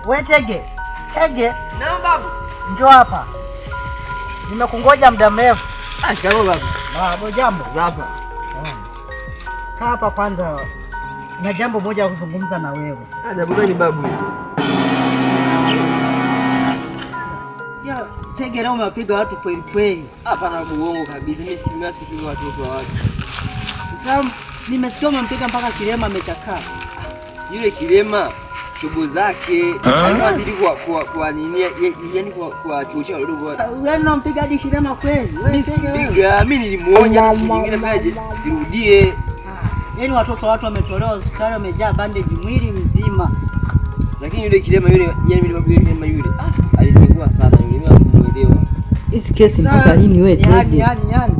We Tege. Tege. Naam babu. Njoo hapa. Nimekungoja muda mrefu. Shikamoo babu. Babu jambo. Zapa. Kaa hapa kwanza. Na jambo moja la kuzungumza na wewe. Jambo gani babu? Ya Tege leo umepiga watu kweli kweli. Hapana babu, uongo kabisa. Mimi sipiga watoto wa watu. Sasa nimesikia umempiga mpaka kilema amechakaa. Yule kilema shobo zake anazidi kwa nini, yani kwa chocha wadogo watu. Wewe unampiga hadi kilema kweli? Wewe Tege, mimi nilimuonya siku nyingine kaje sirudie. Yaani watoto watu wametolewa hospitali wamejaa bandage mwili mzima. Lakini yule kilema yule, yani mimi babu yule yule alinigua sana yule, mimi sikumuelewa. Hizi kesi mpaka lini wewe Tege? Yani.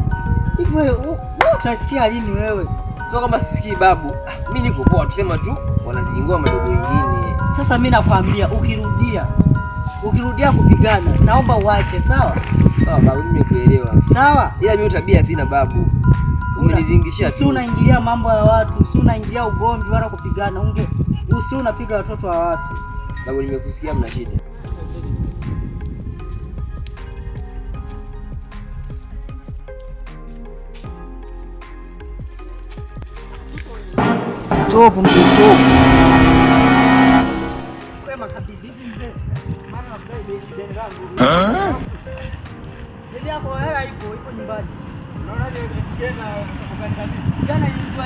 Hivi wewe utasikia lini wewe? Sio kama sisikii babu. Mimi niko poa, tusema tu wanazingua madogo wengine. Sasa mimi nakwambia ukirudia kupigana naomba uache, sawa? Sawa babu, mimi nimekuelewa. Sawa? Ila mimi tabia sina babu. Umenizingishia tu. Si unaingilia mambo ya watu, si unaingilia ugomvi wala kupigana. Usi unapiga watoto wa watu. Babu nimekusikia, mna shida. Stop mzee, stop. Wewe makabidhi mzee. Maana nafurahi deni langu. Deni yako hela ipo nyumbani. Unaona ile tena jana ilikuwa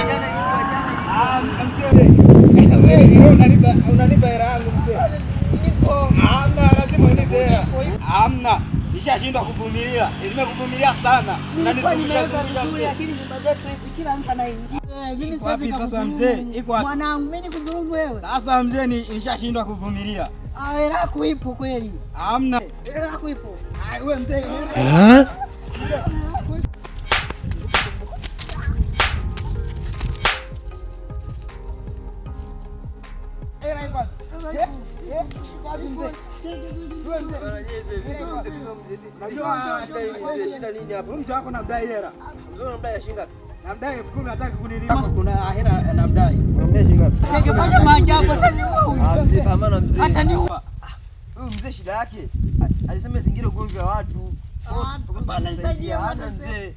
unanipa hela yangu mzee. Hamna, lazima unipe hela. Hamna. Nishashindwa kuvumilia. Nimekuvumilia sana. Unanizungusha lakini budget kila mtu anaingia. Mimi siwezi sasa mzee, iko wapi? Mwanangu mimi nikudhulumu wewe. Sasa mzee nishashindwa kuvumilia. Hela yako ipo kweli? Hamna. Hela yako ipo. Wewe mzee. Shida nini hapo? Mtu wako namdai hela. Mzee unamdai shilingi ngapi? Namdai 10,000 hataki kunilipa. Kuna hela namdai. Unamdai shilingi ngapi? Tege fanya maajabu. Mzee pambana mzee. Acha ni huyu mzee shida yake. Alisema zingira ugomvi wa watu. Bana nisaidie mzee.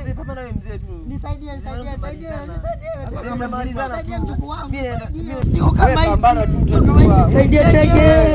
Mzee pambana wewe mzee tu. Nisaidie. Tunamalizana tu. Mjukuu wangu. Mimi Sio kama hivi. pambana tu. Saidia Tege.